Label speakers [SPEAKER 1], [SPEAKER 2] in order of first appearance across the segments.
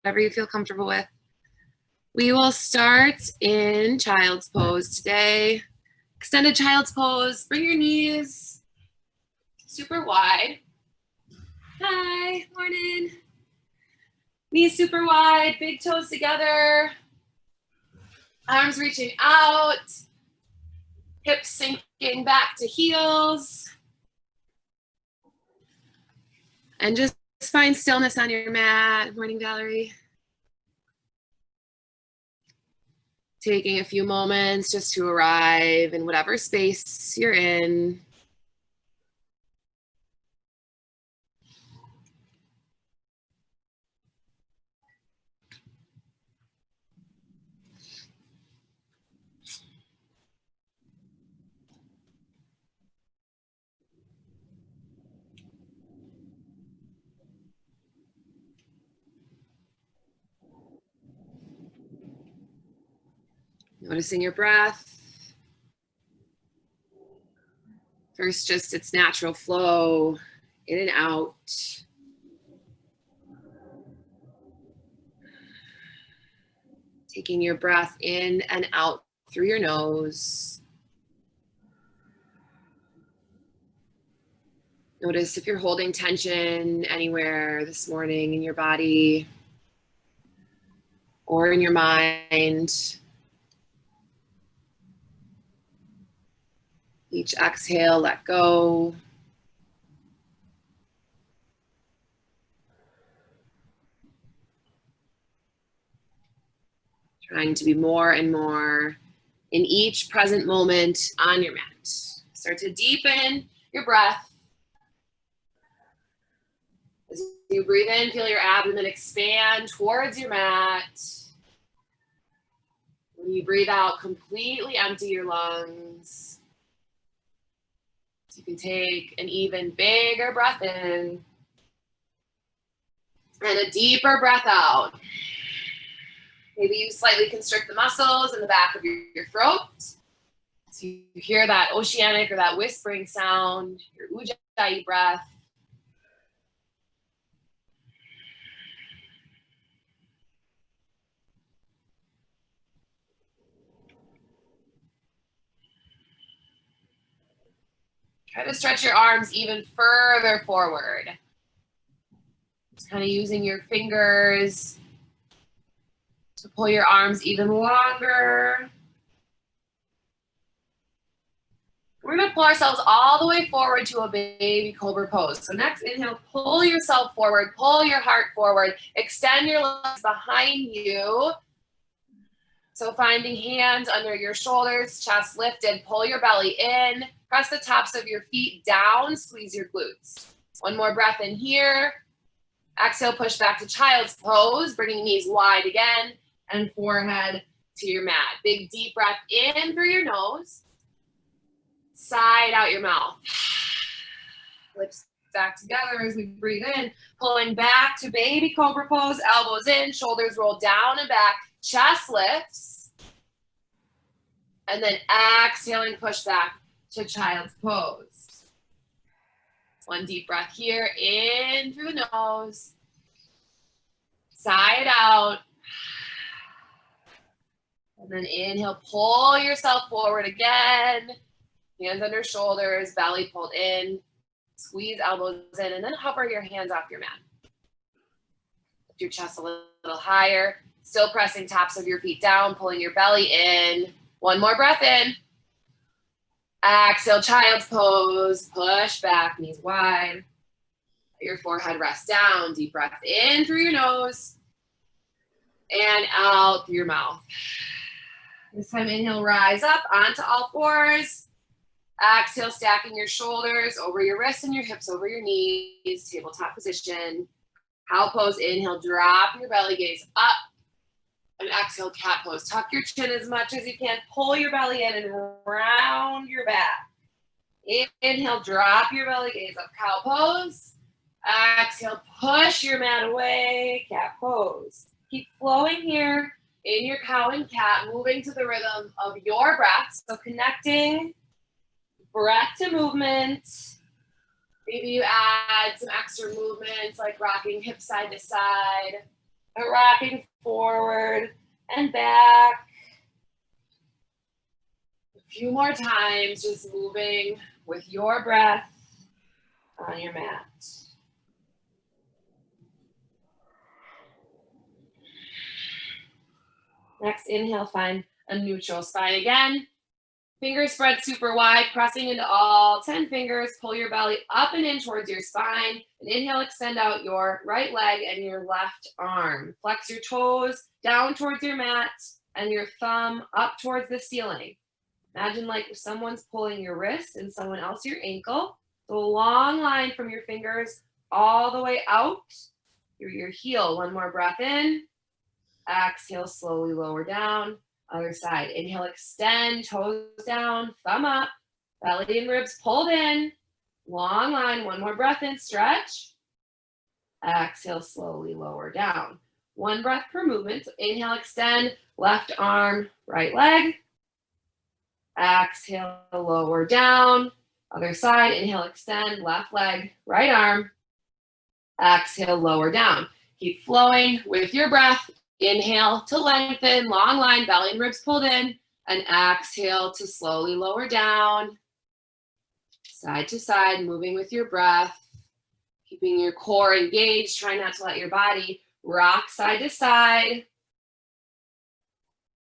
[SPEAKER 1] whatever you feel comfortable with. We will start in child's pose today. Extended child's pose. Bring your knees super wide. Hi, morning. Knees super wide, big toes together. Arms reaching out. Hips sinking back to heels. And just find stillness on your mat. Morning, Valerie. Taking a few moments just to arrive in whatever space you're in. Noticing your breath. First, just its natural flow in and out. Taking your breath in and out through your nose. Notice if you're holding tension anywhere this morning in your body or in your mind. Each exhale, let go. Trying to be more and more in each present moment on your mat. Start to deepen your breath. As you breathe in, feel your abdomen expand towards your mat. When you breathe out, completely empty your lungs. So you can take an even bigger breath in and a deeper breath out. Maybe you slightly constrict the muscles in the back of your throat. So you hear that oceanic or that whispering sound, your Ujjayi breath. Try to stretch your arms even further forward. Just kind of using your fingers to pull your arms even longer. We're gonna pull ourselves all the way forward to a baby cobra pose. So next inhale, pull yourself forward, pull your heart forward, extend your legs behind you. So finding hands under your shoulders, chest lifted, pull your belly in, press the tops of your feet down, squeeze your glutes. One more breath in here. Exhale, push back to child's pose, bringing knees wide again and forehead to your mat. Big deep breath in through your nose, side out your mouth. Lips back together as we breathe in, pulling back to baby cobra pose, elbows in, shoulders roll down and back, chest lifts, and then exhaling, push back to child's pose. One deep breath here, in through the nose, side out, and then inhale, pull yourself forward again, hands under shoulders, belly pulled in, squeeze elbows in, and then hover your hands off your mat. Lift your chest a little higher, still pressing tops of your feet down, pulling your belly in. One more breath in. Exhale, child's pose, push back, knees wide. Let your forehead rest down, deep breath in through your nose and out through your mouth. This time, inhale, rise up onto all fours. Exhale, stacking your shoulders over your wrists and your hips over your knees, tabletop position. Cow pose, inhale, drop your belly gaze up. And exhale, cat pose. Tuck your chin as much as you can. Pull your belly in and round your back. Inhale, drop your belly gaze up, cow pose. Exhale, push your mat away, cat pose. Keep flowing here in your cow and cat, moving to the rhythm of your breath. So connecting breath to movement. Maybe you add some extra movements like rocking hips side to side. rocking forward and back. A few more times, just moving with your breath on your mat. Next inhale, find a neutral spine again. Fingers spread super wide, pressing into all 10 fingers. Pull your belly up and in towards your spine. And inhale, extend out your right leg and your left arm. Flex your toes down towards your mat and your thumb up towards the ceiling. Imagine like if someone's pulling your wrist and someone else your ankle. So a long line from your fingers all the way out through your heel. One more breath in. Exhale, slowly lower down. Other side. Inhale, extend, toes down, thumb up, belly and ribs pulled in. Long line, one more breath in, stretch. Exhale, slowly lower down. One breath per movement. So inhale, extend, left arm, right leg. Exhale, lower down. Other side, inhale, extend, left leg, right arm. Exhale, lower down. Keep flowing with your breath. Inhale to lengthen, long line, belly and ribs pulled in, and exhale to slowly lower down. Side to side, moving with your breath, keeping your core engaged, trying not to let your body rock side to side.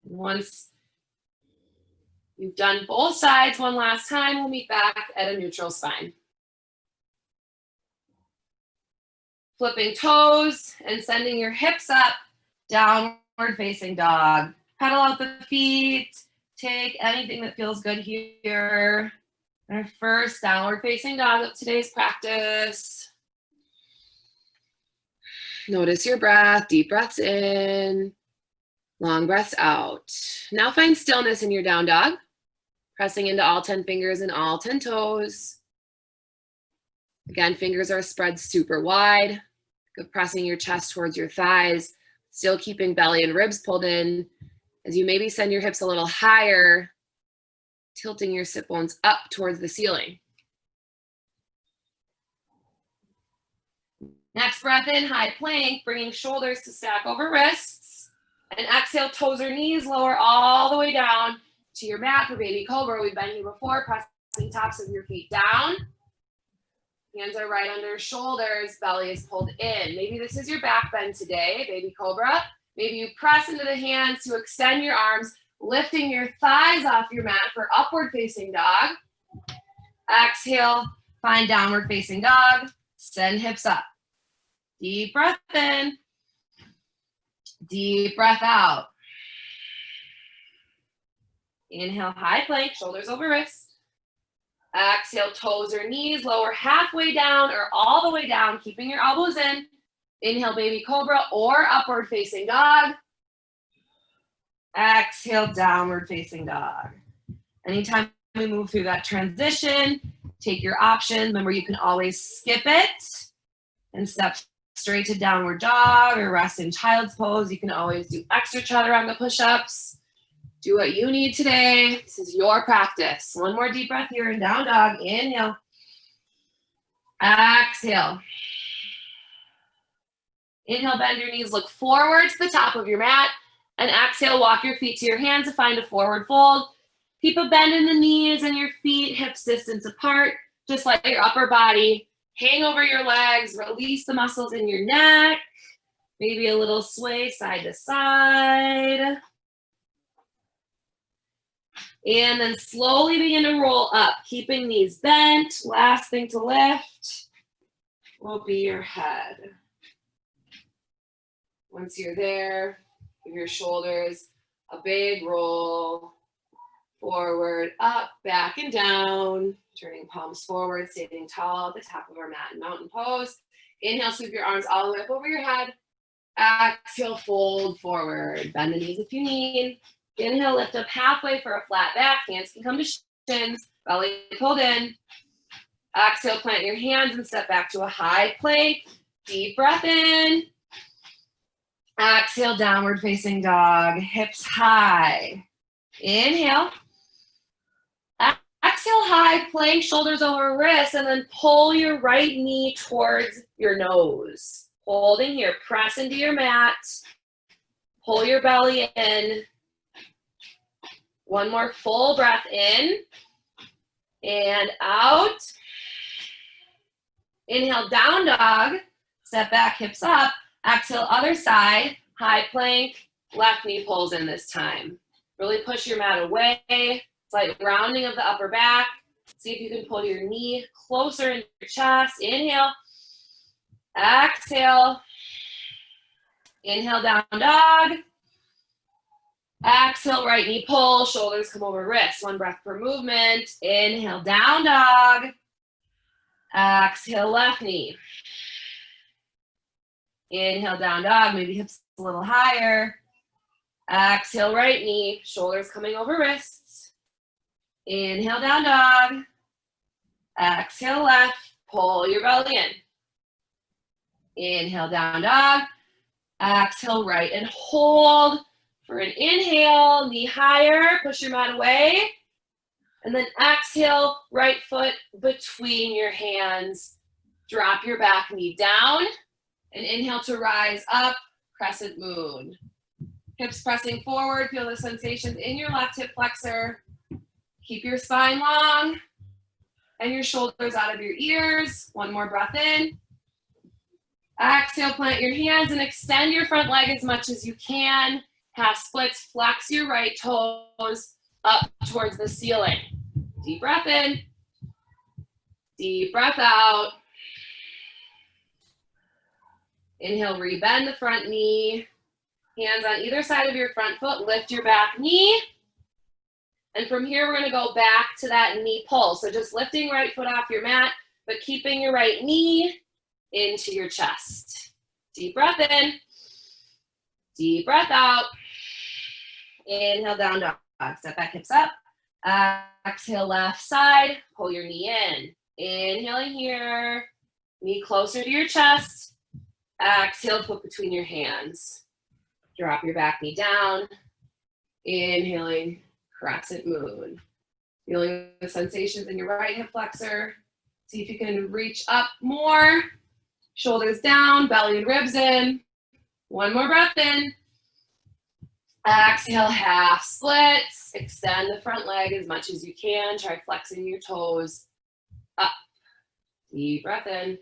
[SPEAKER 1] Once you've done both sides one last time, we'll meet back at a neutral spine. Flipping toes and sending your hips up. Downward facing dog. Pedal out the feet. Take anything that feels good here. Our first downward facing dog of today's practice. Notice your breath. Deep breaths in. Long breaths out. Now find stillness in your down dog. Pressing into all 10 fingers and all 10 toes. Again, fingers are spread super wide. Pressing your chest towards your thighs. Still keeping belly and ribs pulled in as you maybe send your hips a little higher, tilting your sit bones up towards the ceiling. Next breath in, high plank, bringing shoulders to stack over wrists. And exhale, toes or knees lower all the way down to your mat for baby cobra. We've been here before, pressing tops of your feet down. Hands are right under shoulders, belly is pulled in. Maybe this is your back bend today, baby cobra. Maybe you press into the hands to extend your arms, lifting your thighs off your mat for upward facing dog. Exhale, find downward facing dog. Send hips up. Deep breath in. Deep breath out. Inhale, high plank, shoulders over wrists. Exhale, toes or knees lower halfway down or all the way down, keeping your elbows in. Inhale, baby cobra or upward facing dog. Exhale, downward facing dog. Anytime we move through that transition, take your option. Remember, you can always skip it and step straight to downward dog or rest in child's pose. You can always do extra chaturanga push-ups. Do what you need today. This is your practice. One more deep breath here in down dog. Inhale. Exhale. Inhale, bend your knees, look forward to the top of your mat. And exhale, walk your feet to your hands to find a forward fold. Keep a bend in the knees and your feet, hips distance apart. Just let your upper body hang over your legs. Release the muscles in your neck. Maybe a little sway side to side. And then slowly begin to roll up, keeping knees bent. Last thing to lift will be your head. Once you're there, give your shoulders a big roll. Forward, up, back, and down. Turning palms forward, standing tall at the top of our mat in mountain pose. Inhale, sweep your arms all the way up over your head. Exhale, fold forward. Bend the knees if you need. Inhale, lift up halfway for a flat back. Hands can come to shins. Belly pulled in. Exhale, plant your hands and step back to a high plank. Deep breath in. Exhale, downward facing dog. Hips high. Inhale. Exhale, high plank, shoulders over wrists, and then pull your right knee towards your nose. Holding here, press into your mat. Pull your belly in. One more full breath in and out. Inhale, down dog. Step back, hips up. Exhale, other side. High plank. Left knee pulls in this time. Really push your mat away. Slight rounding of the upper back. See if you can pull your knee closer into your chest. Inhale. Exhale. Inhale, down dog. Exhale, right knee pull. Shoulders come over wrists. One breath per movement. Inhale, down dog. Exhale, left knee. Inhale, down dog. Maybe hips a little higher. Exhale, right knee. Shoulders coming over wrists. Inhale, down dog. Exhale, left. Pull your belly in. Inhale, down dog. Exhale, right, and hold for an inhale. Knee higher. Push your mat away. And then exhale, right foot between your hands. Drop your back knee down. And inhale to rise up, crescent moon. Hips pressing forward. Feel the sensations in your left hip flexor. Keep your spine long and your shoulders out of your ears. One more breath in. Exhale, plant your hands and extend your front leg as much as you can. Half splits, flex your right toes up towards the ceiling. Deep breath in. Deep breath out. Inhale, rebend the front knee. Hands on either side of your front foot. Lift your back knee. And from here, we're going to go back to that knee pull. So just lifting right foot off your mat, but keeping your right knee into your chest. Deep breath in. Deep breath out. Inhale, down dog. Step back, hips up. Exhale, left side. Pull your knee in. Inhaling here. Knee closer to your chest. Exhale, foot between your hands. Drop your back knee down. Inhaling, crescent moon. Feeling the sensations in your right hip flexor. See if you can reach up more. Shoulders down, belly and ribs in. One more breath in. Exhale, half splits. Extend the front leg as much as you can. Try flexing your toes up. Deep breath in.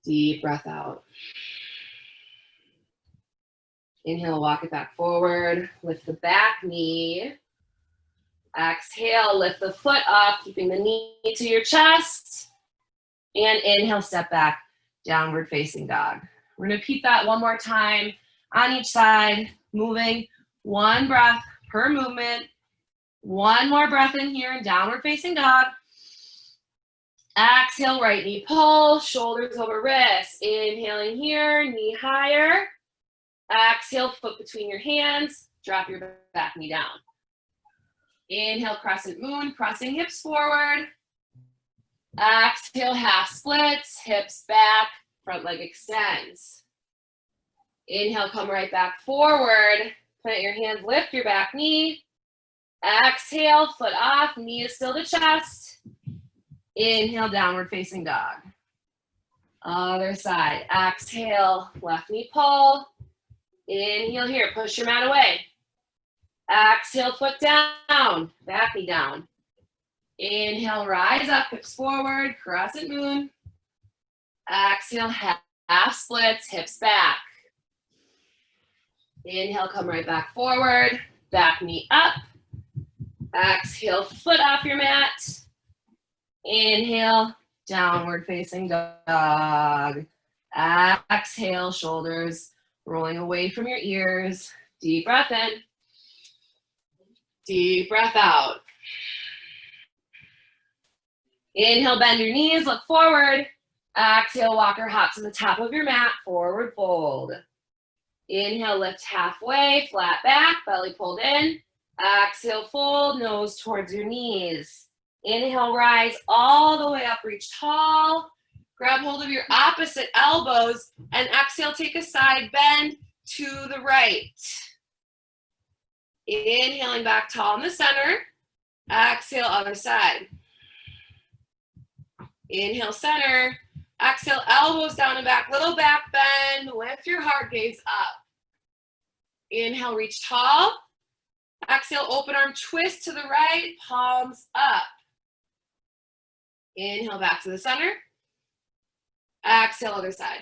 [SPEAKER 1] Deep breath out. Inhale, walk it back forward. Lift the back knee. Exhale, lift the foot up, keeping the knee to your chest. And inhale, step back, downward facing dog. We're gonna repeat that one more time on each side, moving one breath per movement. One more breath in here in downward facing dog. Exhale, right knee pull, shoulders over wrists. Inhaling here, knee higher. Exhale, foot between your hands. Drop your back knee down. Inhale, crescent moon, pressing hips forward. Exhale, half splits, hips back, front leg extends. Inhale, come right back forward. Plant your hands, lift your back knee. Exhale, foot off, knee is still to chest. Inhale, downward facing dog. Other side. Exhale, left knee pull. Inhale here, push your mat away. Exhale, foot down, back knee down. Inhale, rise up, hips forward, crescent moon. Exhale, half splits, hips back. Inhale, come right back forward, back knee up. Exhale, foot off your mat. Inhale, downward facing dog. Exhale, shoulders rolling away from your ears. Deep breath in. Deep breath out. Inhale, bend your knees, look forward. Exhale, walk or hop to the top of your mat, forward fold. Inhale, lift halfway, flat back, belly pulled in. Exhale, fold, nose towards your knees. Inhale, rise all the way up, reach tall. Grab hold of your opposite elbows and exhale, take a side bend to the right. Inhaling back tall in the center. Exhale, other side. Inhale, center. Exhale, elbows down and back, little back bend. Lift your heart, gaze up. Inhale, reach tall. Exhale, open arm twist to the right, palms up. Inhale, back to the center. Exhale, other side.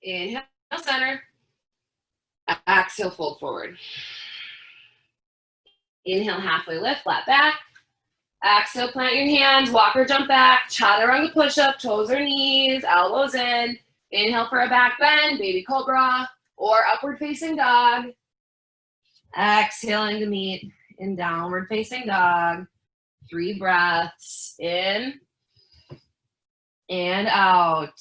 [SPEAKER 1] Inhale, center. Exhale, fold forward. Inhale, halfway lift, flat back. Exhale, plant your hands, walk or jump back, chaturanga push-up, toes or knees, elbows in. Inhale for a back bend, baby cobra, or upward facing dog. Exhaling to meet in downward facing dog. 3 breaths in and out.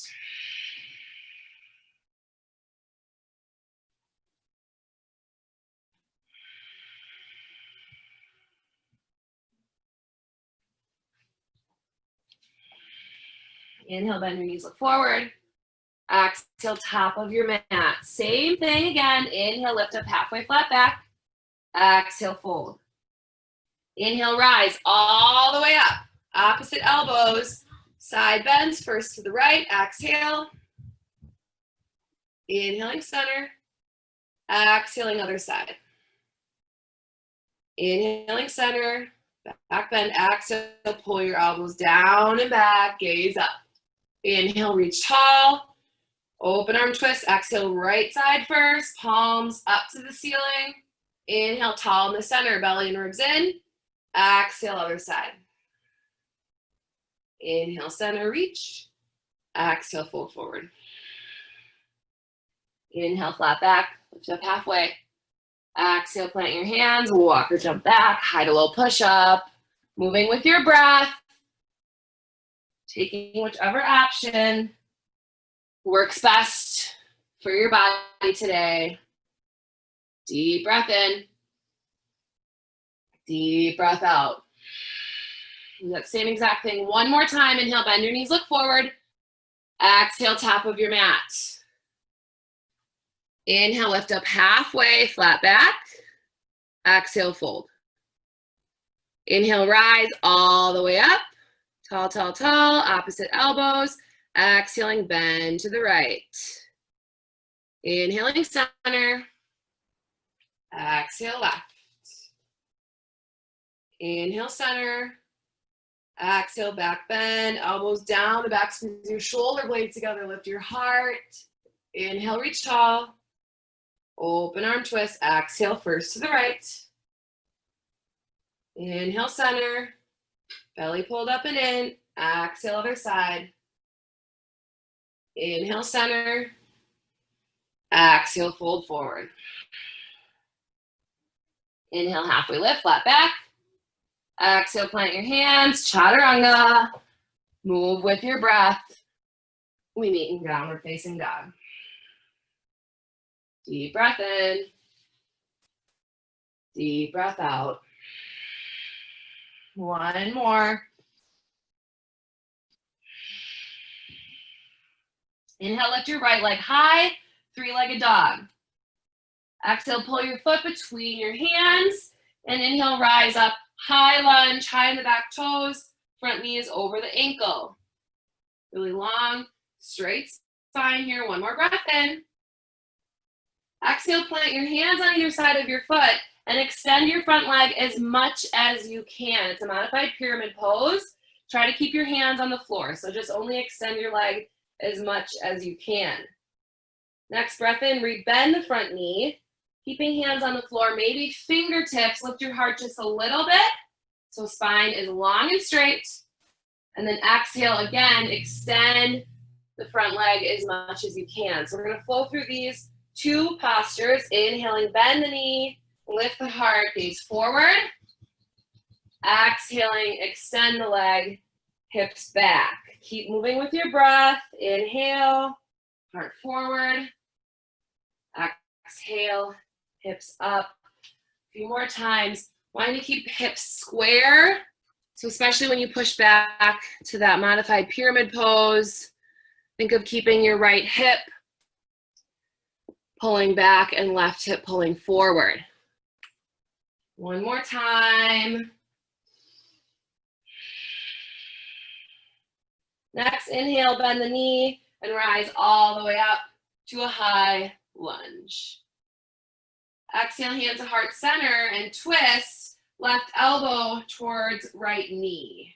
[SPEAKER 1] Inhale, bend your knees, look forward. Exhale, top of your mat. Same thing again. Inhale, lift up halfway flat back. Exhale, fold. Inhale, rise all the way up. Opposite elbows. Side bends, first to the right. Exhale. Inhaling center. Exhaling other side. Inhaling center. Back bend. Exhale, pull your elbows down and back. Gaze up. Inhale, reach tall. Open arm twist. Exhale, right side first. Palms up to the ceiling. Inhale, tall in the center. Belly and ribs in. Exhale, other side. Inhale, center, reach. Exhale, fold forward. Inhale, flat back. Lift up halfway. Exhale, plant your hands. Walk or jump back. High to low push-up. Moving with your breath. Taking whichever option works best for your body today. Deep breath in. Deep breath out. Do that same exact thing one more time. Inhale, bend your knees, look forward. Exhale, top of your mat. Inhale, lift up halfway, flat back. Exhale, fold. Inhale, rise all the way up. Tall, tall, tall, opposite elbows. Exhaling, bend to the right. Inhaling, center. Exhale, left. Inhale, center. Exhale, back bend. Elbows down to back, squeeze your shoulder blades together. Lift your heart. Inhale, reach tall. Open arm twist. Exhale, first to the right. Inhale, center. Belly pulled up and in. Exhale, other side. Inhale, center. Exhale, fold forward. Inhale, halfway lift, flat back. Exhale, plant your hands, chaturanga. Move with your breath. We meet in downward facing dog. Deep breath in. Deep breath out. One more. Inhale, lift your right leg high, 3-legged dog. Exhale, pull your foot between your hands, and inhale, rise up, high lunge, high in the back toes, front knee is over the ankle. Really long, straight spine here. One more breath in. Exhale, plant your hands on either side of your foot and extend your front leg as much as you can. It's a modified pyramid pose. Try to keep your hands on the floor. So just only extend your leg as much as you can. Next breath in, rebend the front knee. Keeping hands on the floor, maybe fingertips, lift your heart just a little bit. So spine is long and straight. And then exhale again, extend the front leg as much as you can. So we're gonna flow through these 2 postures. Inhaling, bend the knee, lift the heart, gaze forward. Exhaling, extend the leg, hips back. Keep moving with your breath. Inhale, heart forward. Exhale, hips up. A few more times. Want to keep hips square. So especially when you push back to that modified pyramid pose, think of keeping your right hip pulling back and left hip pulling forward. One more time. Next, inhale, bend the knee and rise all the way up to a high lunge. Exhale, hands to heart center and twist, left elbow towards right knee.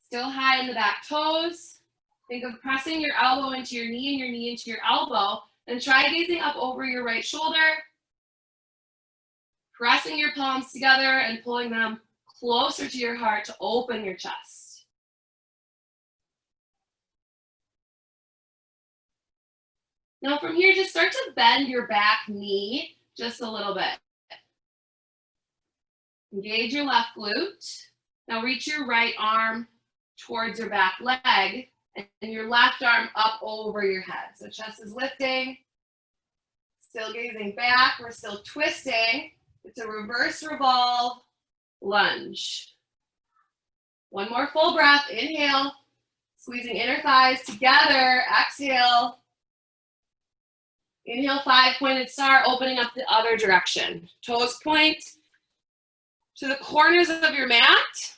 [SPEAKER 1] Still high in the back toes. Think of pressing your elbow into your knee and your knee into your elbow. Then try gazing up over your right shoulder. Pressing your palms together and pulling them closer to your heart to open your chest. Now from here, just start to bend your back knee just a little bit. Engage your left glute. Now reach your right arm towards your back leg and your left arm up over your head. So chest is lifting, still gazing back, we're still twisting. It's a reverse revolve lunge. One more full breath, inhale, squeezing inner thighs together, exhale. Inhale, 5 pointed star, opening up the other direction. Toes point to the corners of your mat.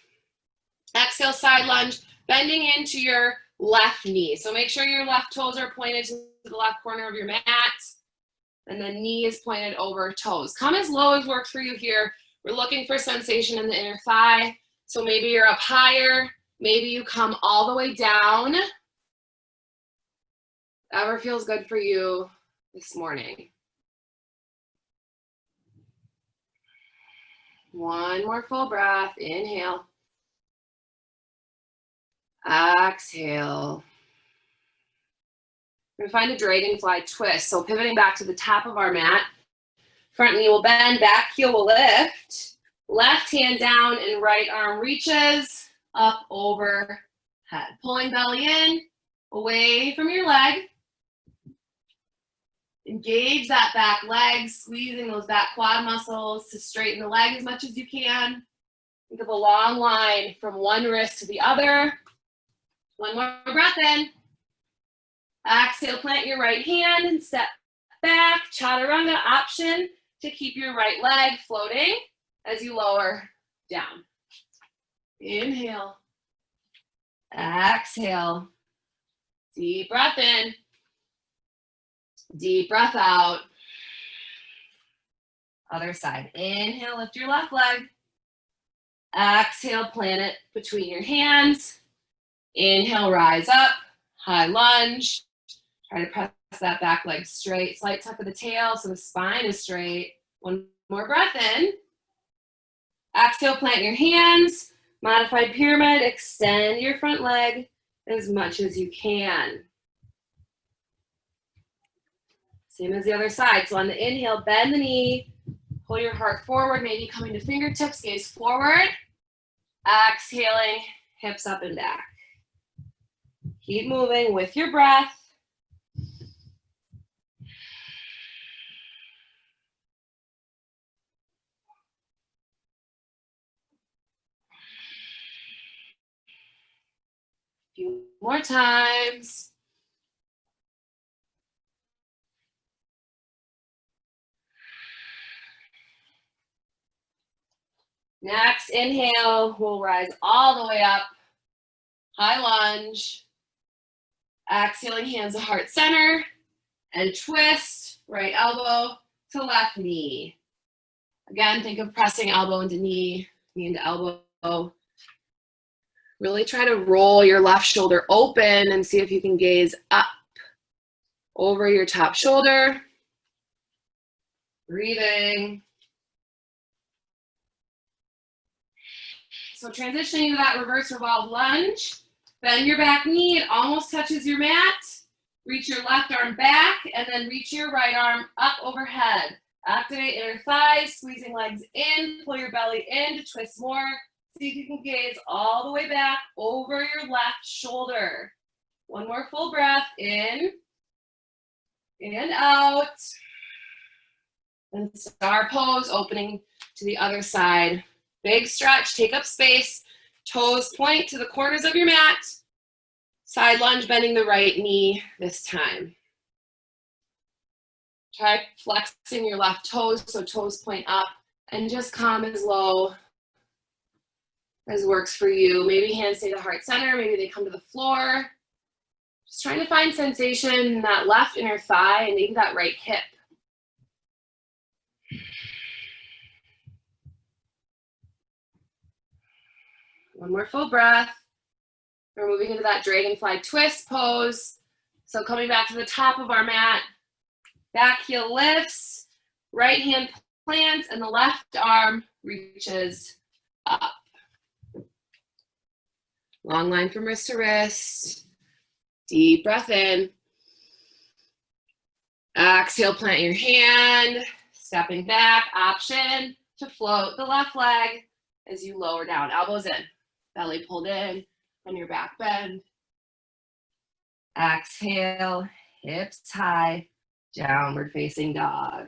[SPEAKER 1] Exhale, side lunge, bending into your left knee. So make sure your left toes are pointed to the left corner of your mat, and the knee is pointed over toes. Come as low as works for you here. We're looking for sensation in the inner thigh. So maybe you're up higher, maybe you come all the way down. Whatever feels good for you this morning. One more full breath, inhale. Exhale. We're gonna find a dragonfly twist. So pivoting back to the top of our mat, front knee will bend, back heel will lift, left hand down and right arm reaches up overhead. Pulling belly in, away from your leg. Engage that back leg, squeezing those back quad muscles to straighten the leg as much as you can. Think of a long line from one wrist to the other. One more breath in. Exhale, plant your right hand and step back. Chaturanga option to keep your right leg floating as you lower down. Inhale. Exhale. Deep breath in. Deep breath out. Other side. Inhale, lift your left leg. Exhale, plant it between your hands. Inhale, rise up. High lunge. Try to press that back leg straight. Slight tuck of the tail so the spine is straight. One more breath in. Exhale, plant your hands. Modified pyramid. Extend your front leg as much as you can. Same as the other side. So on the inhale, bend the knee. Pull your heart forward, maybe coming to fingertips, gaze forward. Exhaling, hips up and back. Keep moving with your breath. A few more times. Next inhale, we'll rise all the way up. High lunge. Exhaling, hands to heart center. And twist, right elbow to left knee. Again, think of pressing elbow into knee, knee into elbow. Really try to roll your left shoulder open and see if you can gaze up over your top shoulder. Breathing. So transitioning to that reverse revolve lunge. Bend your back knee, it almost touches your mat. Reach your left arm back and then reach your right arm up overhead. Activate inner thighs, squeezing legs in, pull your belly in to twist more. See if you can gaze all the way back over your left shoulder. One more full breath, in and out. And star pose, opening to the other side. Big stretch, take up space. Toes point to the corners of your mat. Side lunge, bending the right knee this time. Try flexing your left toes so toes point up and just come as low as works for you. Maybe hands stay to heart center, maybe they come to the floor. Just trying to find sensation in that left inner thigh and maybe that right hip. One more full breath. We're moving into that dragonfly twist pose. So coming back to the top of our mat, back heel lifts, right hand plants, and the left arm reaches up. Long line from wrist to wrist. Deep breath in. Exhale, plant your hand. Stepping back, option to float the left leg as you lower down. Elbows in, belly pulled in, on your back bend. Exhale, hips high, downward facing dog.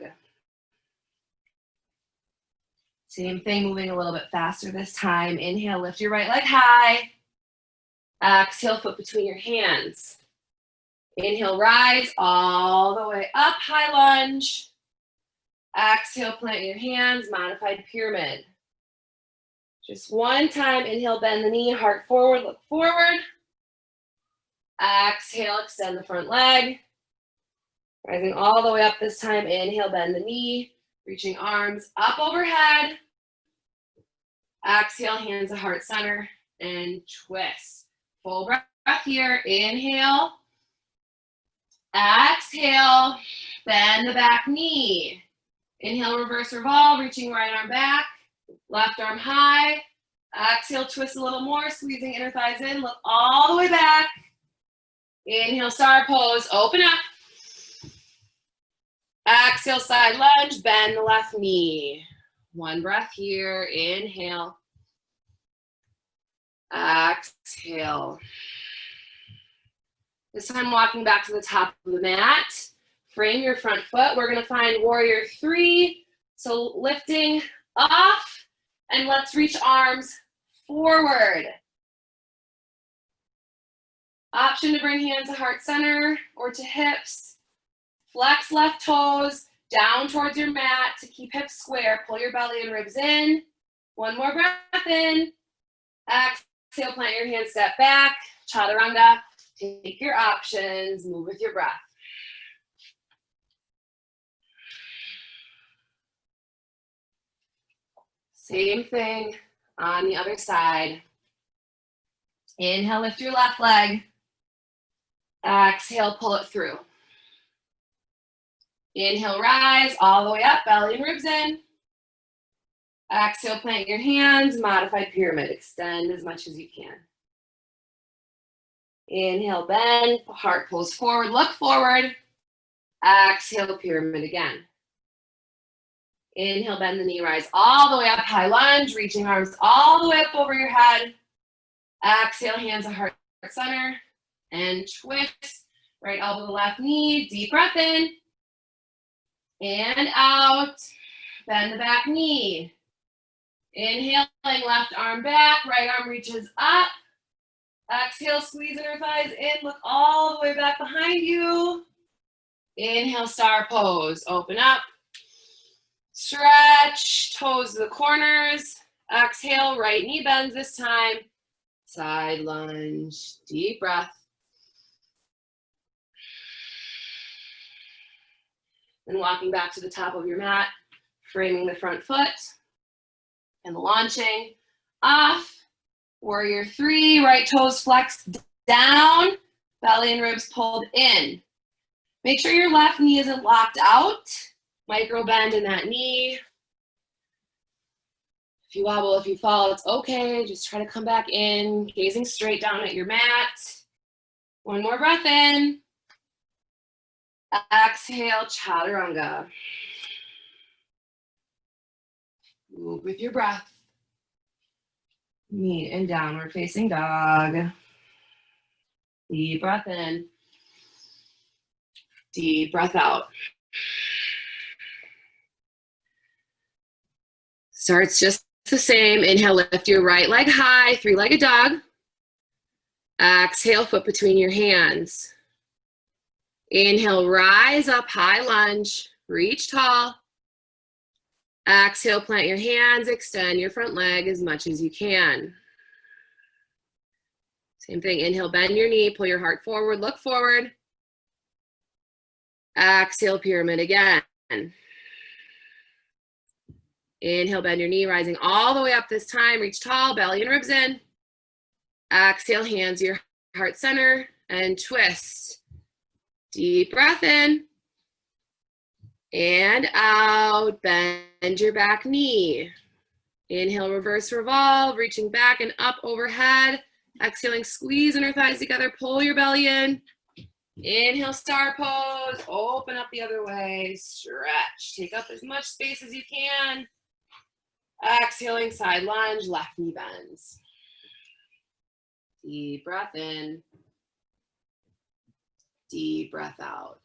[SPEAKER 1] Same thing, moving a little bit faster this time. Inhale, lift your right leg high. Exhale, foot between your hands. Inhale, rise all the way up, high lunge. Exhale, plant your hands, modified pyramid. Just one time, inhale, bend the knee, heart forward, look forward. Exhale, extend the front leg. Rising all the way up this time, inhale, bend the knee, reaching arms up overhead. Exhale, hands to heart center, and twist. Full breath here, inhale. Exhale, bend the back knee. Inhale, reverse revolve, reaching right arm back, left arm high. Exhale, twist a little more, squeezing inner thighs in, look all the way back. Inhale, star pose, open up. Exhale, side lunge, bend the left knee. One breath here, inhale. Exhale. This time walking back to the top of the mat. Frame your front foot. We're gonna find warrior 3. So lifting off, and let's reach arms forward. Option to bring hands to heart center or to hips. Flex left toes down towards your mat to keep hips square. Pull your belly and ribs in. One more breath in. Exhale, plant your hands, step back. Chaturanga. Take your options, move with your breath. Same thing on the other side. Inhale, lift your left leg. Exhale, pull it through. Inhale, rise all the way up, belly and ribs in. Exhale, plant your hands, modified pyramid. Extend as much as you can. Inhale, bend, heart pulls forward, look forward. Exhale, pyramid again. Inhale, bend the knee, rise all the way up, high lunge, reaching arms all the way up over your head. Exhale, hands to heart center, and twist. Right elbow to left knee, deep breath in. And out, bend the back knee. Inhaling, left arm back, right arm reaches up. Exhale, squeeze inner thighs in, look all the way back behind you. Inhale, star pose, open up. Stretch, toes to the corners. Exhale, right knee bends this time. Side lunge, deep breath. Then walking back to the top of your mat, framing the front foot and launching off. Warrior 3, right toes flexed down, belly and ribs pulled in. Make sure your left knee isn't locked out. Micro bend in that knee. If you wobble, if you fall, it's okay. Just try to come back in, gazing straight down at your mat. One more breath in. Exhale, chaturanga. Move with your breath. Meet in downward facing dog. Deep breath in. Deep breath out. Starts just the same. Inhale, lift your right leg high, 3-legged dog. Exhale, foot between your hands. Inhale, rise up, high lunge, reach tall. Exhale, plant your hands, extend your front leg as much as you can. Same thing. Inhale, bend your knee, pull your heart forward, look forward. Exhale, pyramid again. Inhale, bend your knee, rising all the way up this time. Reach tall, belly and ribs in. Exhale, hands to your heart center and twist. Deep breath in. And out, bend your back knee. Inhale, reverse revolve, reaching back and up overhead. Exhaling, squeeze inner thighs together, pull your belly in. Inhale, star pose, open up the other way, stretch. Take up as much space as you can. Exhaling, side lunge, left knee bends. Deep breath in. Deep breath out.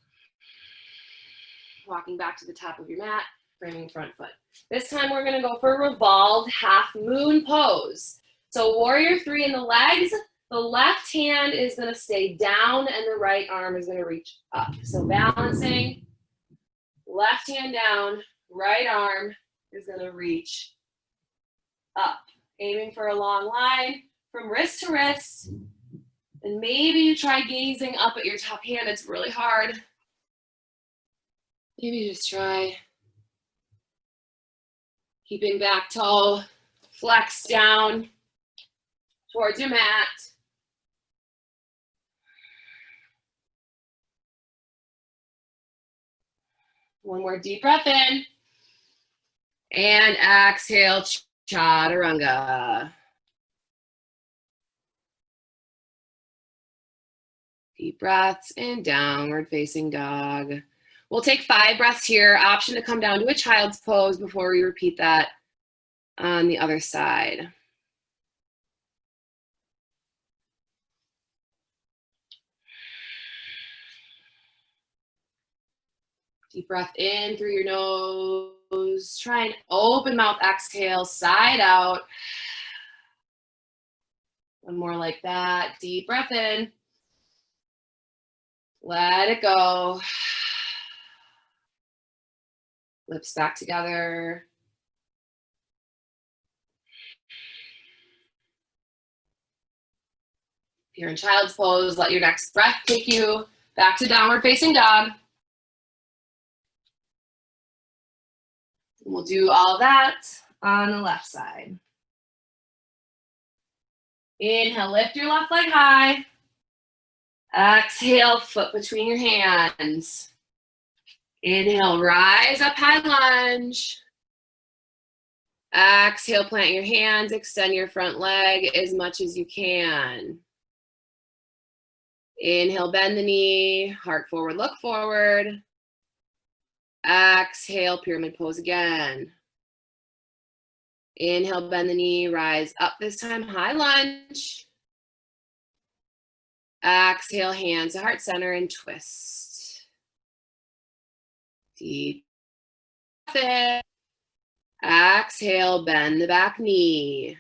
[SPEAKER 1] Walking back to the top of your mat, framing front foot. This time we're gonna go for revolved half moon pose. So warrior three in the legs, the left hand is gonna stay down and the right arm is gonna reach up. So balancing, left hand down, right arm is gonna reach up. Aiming for a long line from wrist to wrist. And maybe you try gazing up at your top hand, it's really hard. Maybe just try keeping back toe, flex down towards your mat. One more deep breath in. And exhale, chaturanga. Deep breaths and downward facing dog. We'll take 5 breaths here. Option to come down to a child's pose before we repeat that on the other side. Deep breath in through your nose. Try and open mouth exhale, side out. One more like that. Deep breath in. Let it go. Lips back together. If you're in child's pose, let your next breath take you back to downward facing dog. And we'll do all of that on the left side. Inhale, lift your left leg high. Exhale, foot between your hands. Inhale, rise up, high lunge. Exhale, plant your hands, extend your front leg as much as you can. Inhale, bend the knee, heart forward, look forward. Exhale, pyramid pose again. Inhale, bend the knee, rise up this time, high lunge. Exhale, hands to heart center and twist. Deep breath in. Exhale, bend the back knee.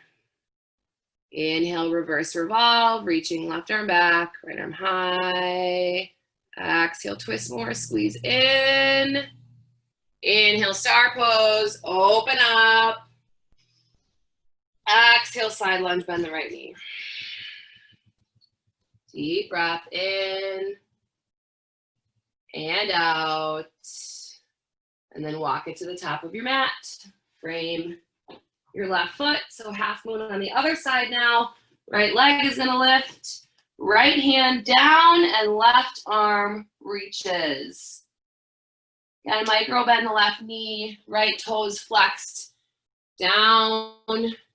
[SPEAKER 1] Inhale, reverse revolve, reaching left arm back, right arm high. Exhale, twist more, squeeze in. Inhale, star pose, open up. Exhale, side lunge, bend the right knee. Deep breath in and out. And then walk it to the top of your mat. Frame your left foot. So half moon on the other side now. Right leg is gonna lift. Right hand down and left arm reaches. Again, micro bend the left knee. Right toes flexed down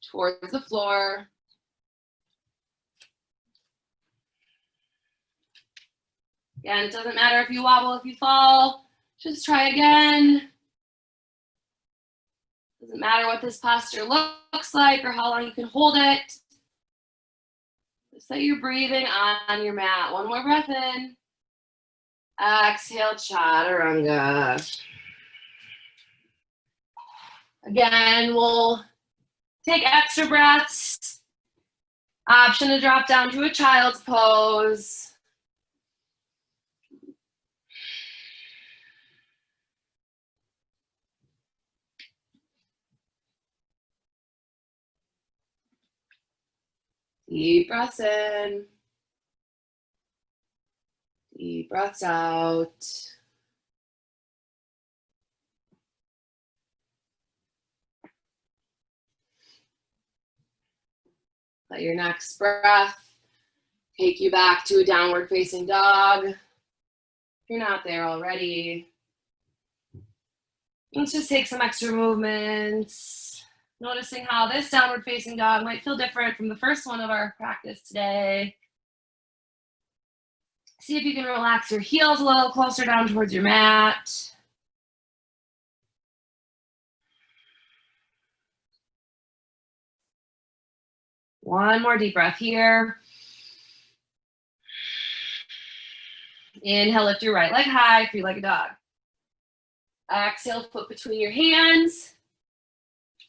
[SPEAKER 1] towards the floor. Again, it doesn't matter if you wobble, if you fall. Just try again. Doesn't matter what this posture looks like or how long you can hold it. Just that you're breathing on your mat. One more breath in. Exhale, chaturanga. Again, we'll take extra breaths. Option to drop down to a child's pose. Deep breaths in. Deep breaths out. Let your next breath take you back to a downward facing dog. If you're not there already, let's just take some extra movements. Noticing how this downward facing dog might feel different from the first one of our practice today. See if you can relax your heels a little closer down towards your mat. One more deep breath here. Inhale, lift your right leg high, three-legged dog. Exhale, foot between your hands.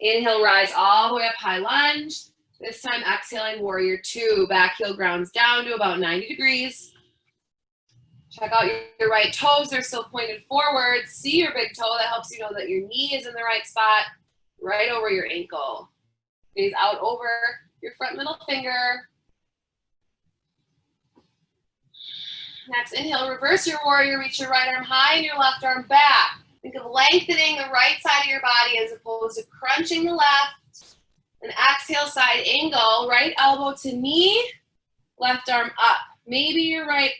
[SPEAKER 1] Inhale, rise all the way up, high lunge. This time, exhaling, warrior two. Back heel grounds down to about 90 degrees. Check out your right toes. They're still pointed forward. See your big toe. That helps you know that your knee is in the right spot, right over your ankle. Gaze out over your front middle finger. Next, inhale, reverse your warrior. Reach your right arm high and your left arm back. Think of lengthening the right side of your body as opposed to crunching the left. And exhale, side angle, right elbow to knee, left arm up. Maybe your right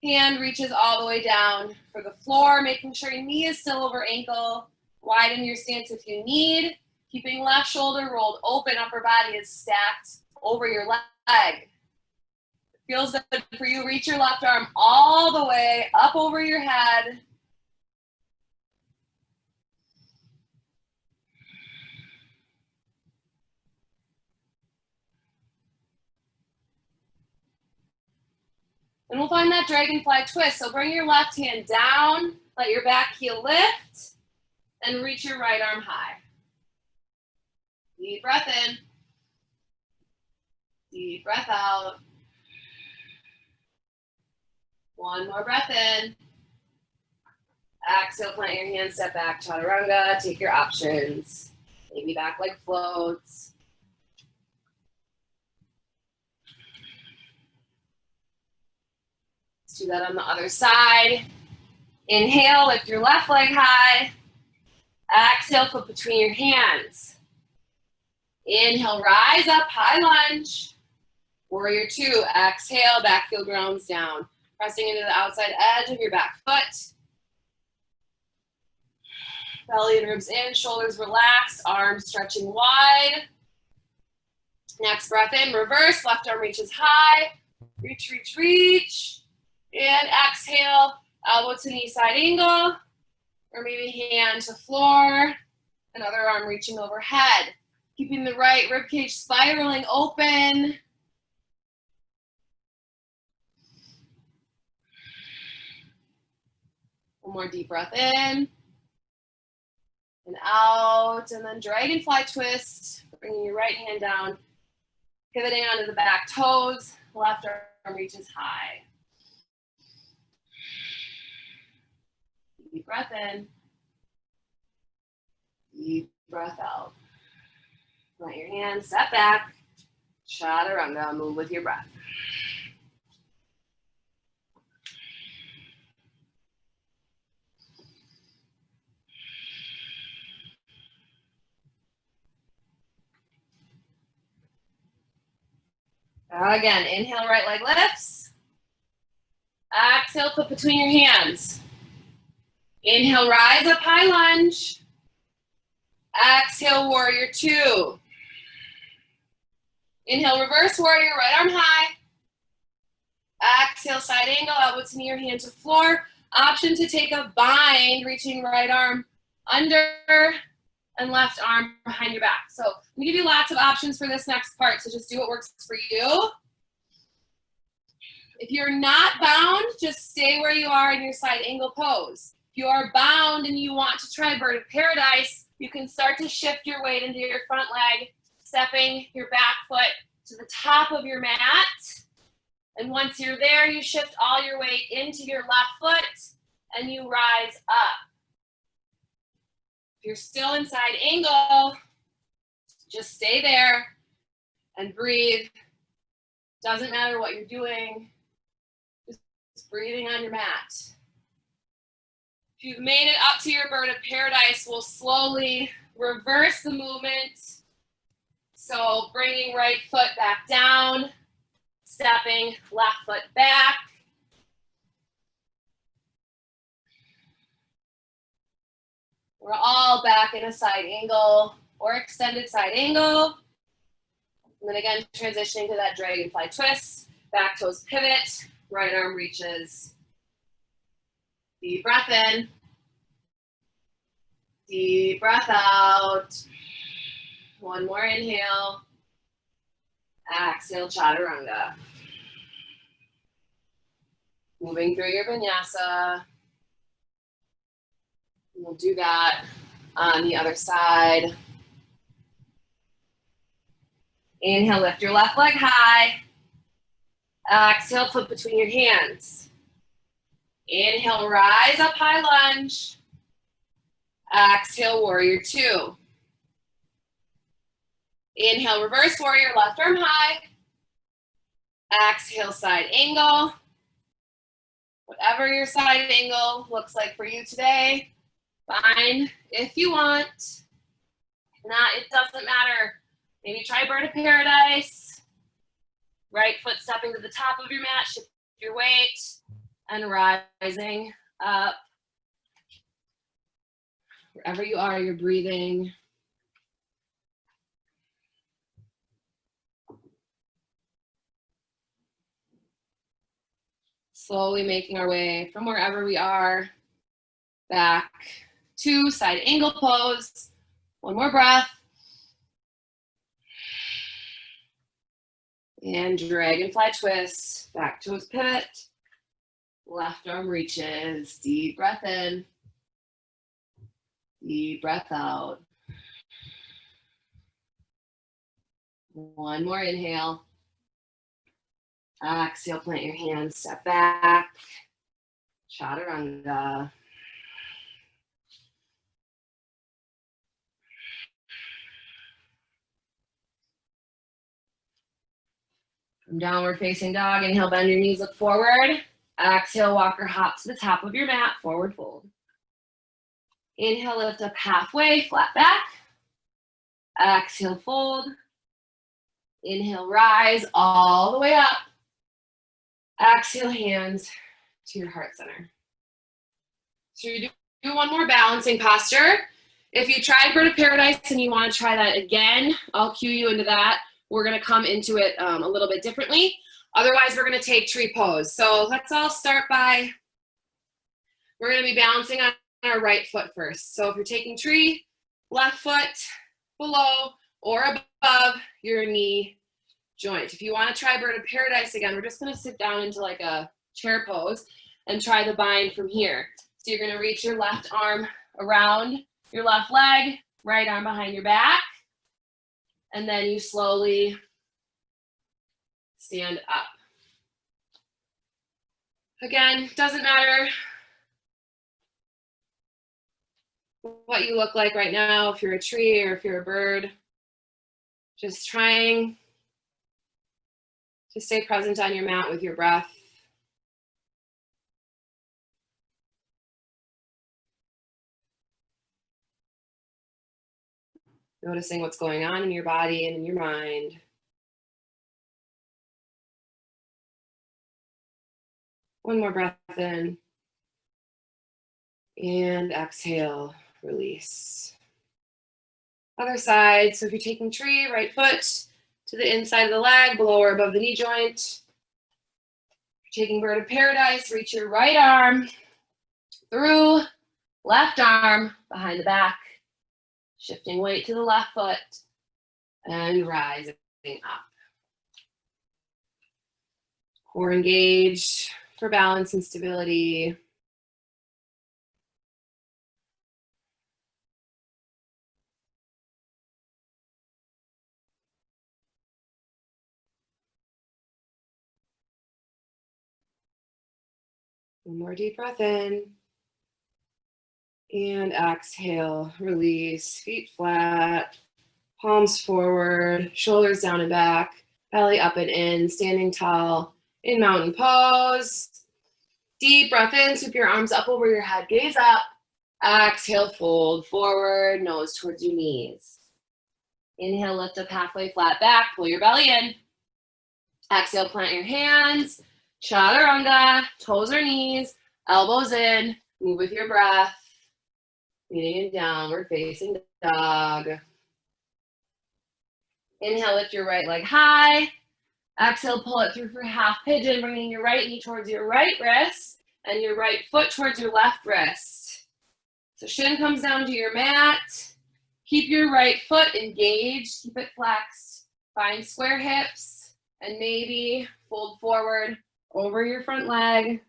[SPEAKER 1] hand reaches all the way down for the floor, making sure your knee is still over ankle. Widen your stance if you need. Keeping left shoulder rolled open, upper body is stacked over your leg. Feels good for you. Reach your left arm all the way up over your head. And we'll find that dragonfly twist. So bring your left hand down, let your back heel lift, and reach your right arm high. Deep breath in. Deep breath out. One more breath in. Exhale, plant your hands, step back, chaturanga. Take your options. Maybe back leg floats. Let's do that on the other side. Inhale, lift your left leg high. Exhale, foot between your hands. Inhale, rise up, high lunge. Warrior two, exhale, back heel grounds down. Pressing into the outside edge of your back foot. Belly and ribs in, shoulders relaxed, arms stretching wide. Next breath in, reverse, left arm reaches high. Reach, reach, reach. And exhale, elbow to knee side angle. Or maybe hand to floor. Another arm reaching overhead. Keeping the right ribcage spiraling open. One more deep breath in. And out, and then dragonfly twist, bringing your right hand down, pivoting onto the back toes, left arm reaches high. Deep breath in, deep breath out. Let your hands step back, chaturanga, move with your breath. Again, inhale, right leg lifts. Exhale, foot between your hands. Inhale, rise up, high lunge. Exhale, warrior two. Inhale, reverse warrior, right arm high. Exhale, side angle, elbow to knee or hand to floor. Option to take a bind, reaching right arm under and left arm behind your back. So I'm gonna give you lots of options for this next part, so just do what works for you. If you're not bound, just stay where you are in your side angle pose. If you are bound and you want to try bird of paradise, you can start to shift your weight into your front leg, stepping your back foot to the top of your mat. And once you're there, you shift all your weight into your left foot and you rise up. If you're still in side angle, just stay there and breathe Doesn't matter what you're doing, just breathing on your mat. If you've made it up to your bird of paradise, we'll slowly reverse the movement. So bringing right foot back down, stepping left foot back. We're all back in a side angle or extended side angle. And then again, transitioning to that dragonfly twist, back toes pivot, right arm reaches. Deep breath in. Deep breath out. One more inhale. Exhale, chaturanga. Moving through your vinyasa. We'll do that on the other side. Inhale, lift your left leg high. Exhale, flip between your hands. Inhale, rise up, high lunge. Exhale, warrior two. Inhale, reverse warrior, left arm high. Exhale, side angle. Whatever your side angle looks like for you today, fine if you want. If not, it doesn't matter. Maybe try bird of paradise. Right foot stepping to the top of your mat, shift your weight, and rising up. Wherever you are, you're breathing. Slowly making our way from wherever we are back to side angle pose. One more breath. And dragonfly twist, back toes pivot, left arm reaches, deep breath in, deep breath out. One more inhale. Exhale, plant your hands, step back, chaturanga. From downward facing dog, inhale, bend your knees, look forward. Exhale, walk or hop to the top of your mat, forward fold. Inhale, lift up halfway, flat back. Exhale, fold. Inhale, rise all the way up. Exhale, hands to your heart center. So you do one more balancing posture. If you tried bird of paradise and you want to try that again, I'll cue you into that. We're going to come into it a little bit differently. Otherwise, we're going to take tree pose. So let's all start by, we're going to be balancing on our right foot first. So if you're taking tree, left foot below or above your knee joint. If you want to try bird of paradise again, we're just going to sit down into like a chair pose and try the bind from here. So you're going to reach your left arm around your left leg, right arm behind your back, and then you slowly stand up. Again, doesn't matter what you look like right now, if you're a tree or if you're a bird, just trying to stay present on your mat with your breath. Noticing what's going on in your body and in your mind. One more breath in. And exhale, release. Other side, so if you're taking tree, right foot to the inside of the leg, below or above the knee joint. If you're taking bird of paradise, reach your right arm through, left arm behind the back. Shifting weight to the left foot and rising up. Core engaged for balance and stability. One more deep breath in. And exhale, release, feet flat, palms forward, shoulders down and back. Belly up and in, standing tall in mountain pose. Deep breath in, sweep your arms up over your head, gaze up. Exhale, fold forward, nose towards your knees. Inhale, lift up halfway, flat back, pull your belly in. Exhale, plant your hands, chaturanga, toes or knees, elbows in, move with your breath. Meeting in downward facing dog. Inhale, lift your right leg high. Exhale, pull it through for half pigeon, bringing your right knee towards your right wrist and your right foot towards your left wrist. So shin comes down to your mat. Keep your right foot engaged, keep it flexed. Find square hips and maybe fold forward over your front leg.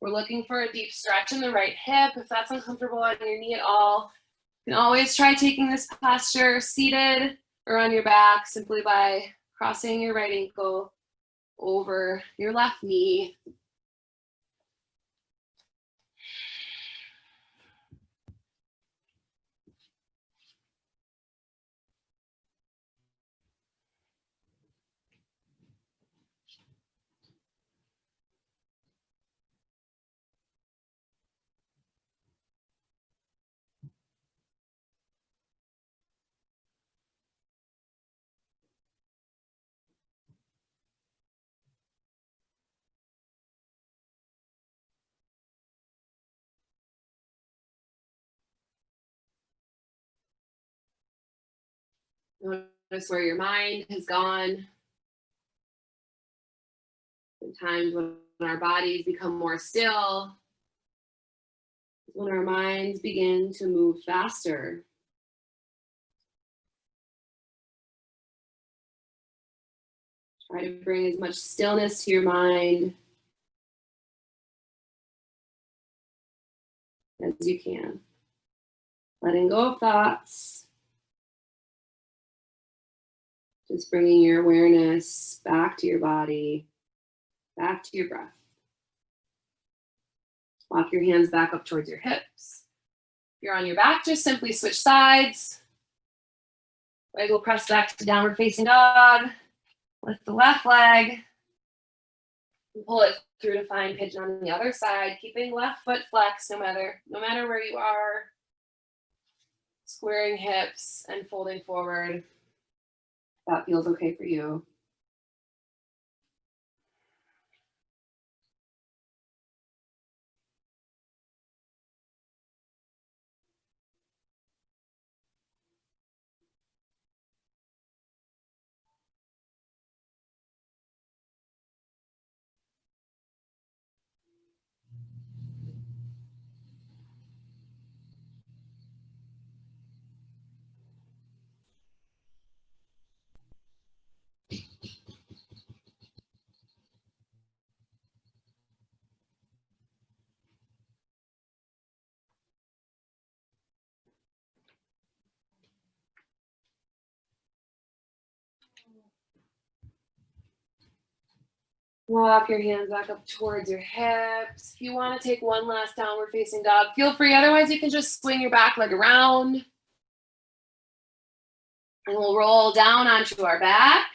[SPEAKER 1] We're looking for a deep stretch in the right hip. If that's uncomfortable on your knee at all, you can always try taking this posture seated or on your back simply by crossing your right ankle over your left knee. Notice where your mind has gone. Sometimes when our bodies become more still, when our minds begin to move faster. Try to bring as much stillness to your mind as you can. Letting go of thoughts. Just bringing your awareness back to your body, back to your breath. Walk your hands back up towards your hips. If you're on your back, just simply switch sides. Leg will press back to downward facing dog. Lift the left leg. Pull it through to find pigeon on the other side, keeping left foot flexed no matter where you are. Squaring hips and folding forward. If that feels okay for you. Walk your hands back up towards your hips. If you want to take one last downward facing dog, feel free. Otherwise, you can just swing your back leg around. And we'll roll down onto our back.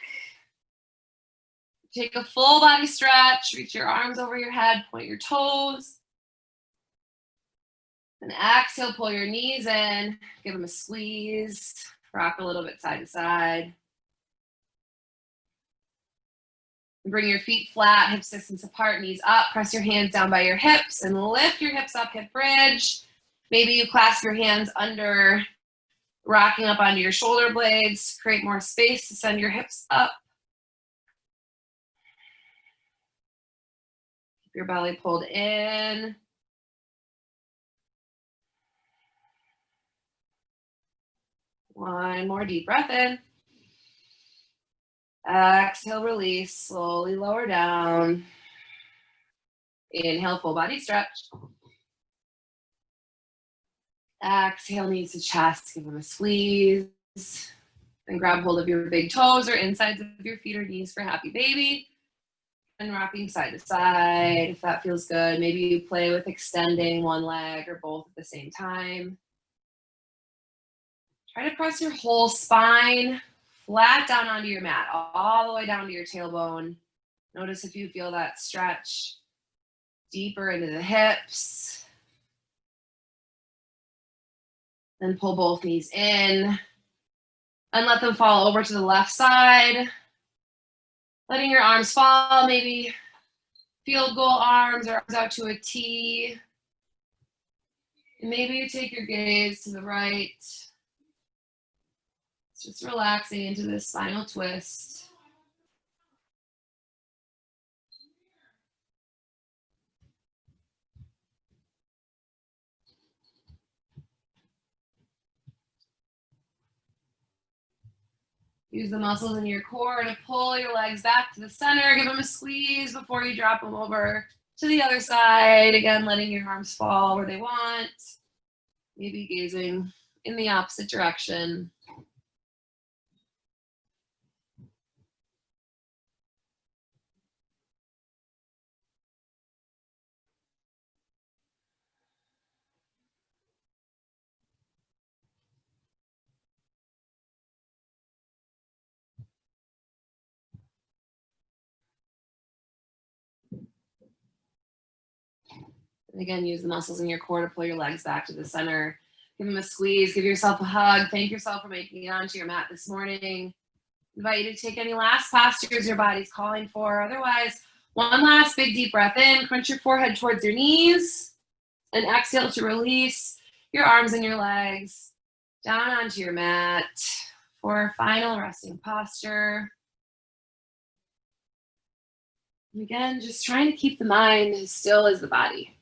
[SPEAKER 1] Take a full body stretch. Reach your arms over your head. Point your toes. And exhale, pull your knees in. Give them a squeeze. Rock a little bit side to side. Bring your feet flat, hips distance apart, knees up. Press your hands down by your hips and lift your hips up, hip bridge. Maybe you clasp your hands under, rocking up onto your shoulder blades to create more space to send your hips up. Keep your belly pulled in. One more deep breath in. Exhale, release, slowly lower down. Inhale, full body stretch. Exhale, knees to chest, give them a squeeze. Then grab hold of your big toes or insides of your feet or knees for happy baby. And rocking side to side, if that feels good. Maybe you play with extending one leg or both at the same time. Try to press your whole spine flat down onto your mat, all the way down to your tailbone. Notice if you feel that stretch deeper into the hips. Then pull both knees in and let them fall over to the left side. Letting your arms fall, maybe field goal arms or arms out to a T. And maybe you take your gaze to the right. It's just relaxing into this spinal twist. Use the muscles in your core to pull your legs back to the center. Give them a squeeze before you drop them over to the other side. Again, letting your arms fall where they want. Maybe gazing in the opposite direction. And again, use the muscles in your core to pull your legs back to the center. Give them a squeeze. Give yourself a hug. Thank yourself for making it onto your mat this morning. Invite you to take any last postures your body's calling for. Otherwise, one last big deep breath in. Crunch your forehead towards your knees. And exhale to release your arms and your legs down onto your mat for final resting posture. And again, just trying to keep the mind as still as the body.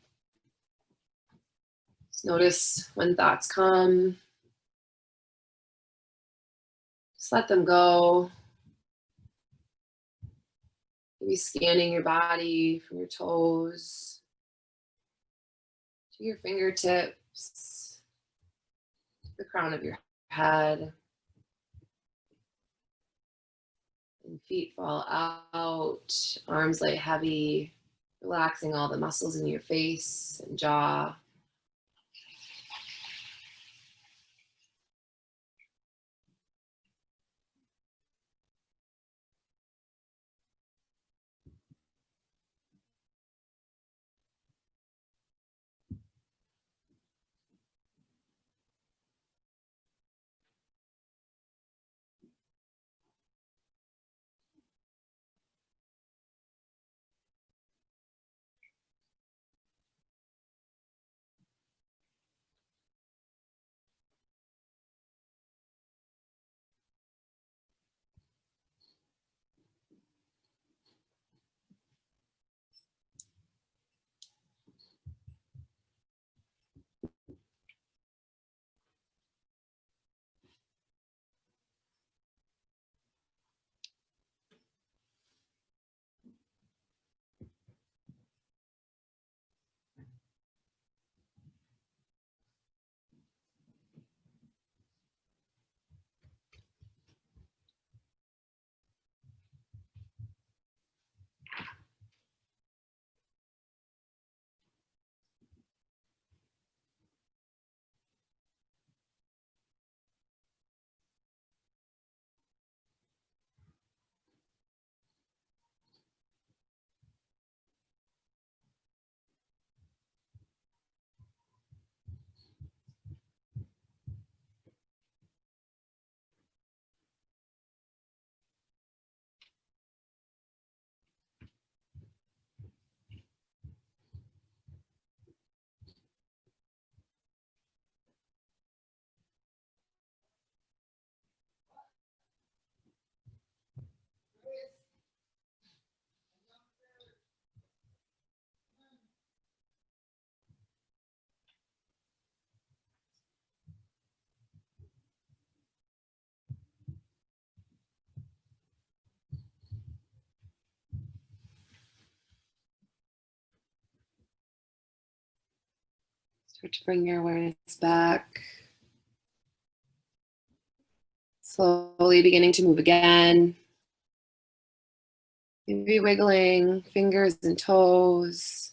[SPEAKER 1] Just notice when thoughts come. Just let them go. Maybe scanning your body from your toes to your fingertips, the crown of your head. And feet fall out, arms lay heavy, relaxing all the muscles in your face and jaw. Start to bring your awareness back. Slowly beginning to move again. Maybe wiggling fingers and toes.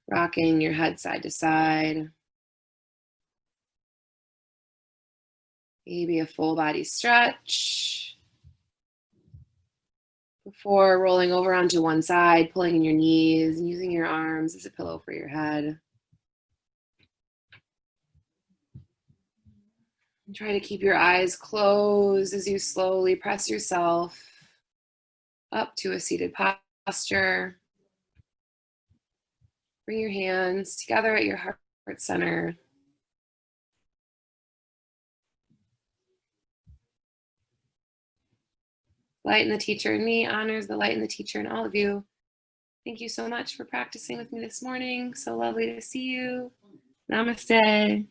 [SPEAKER 1] Rocking your head side to side. Maybe a full body stretch before rolling over onto one side, pulling in your knees and using your arms as a pillow for your head. And try to keep your eyes closed as you slowly press yourself up to a seated posture. Bring your hands together at your heart center. Light in the teacher in me honors the light in the teacher in all of you. Thank you so much for practicing with me this morning. So lovely to see you. Namaste.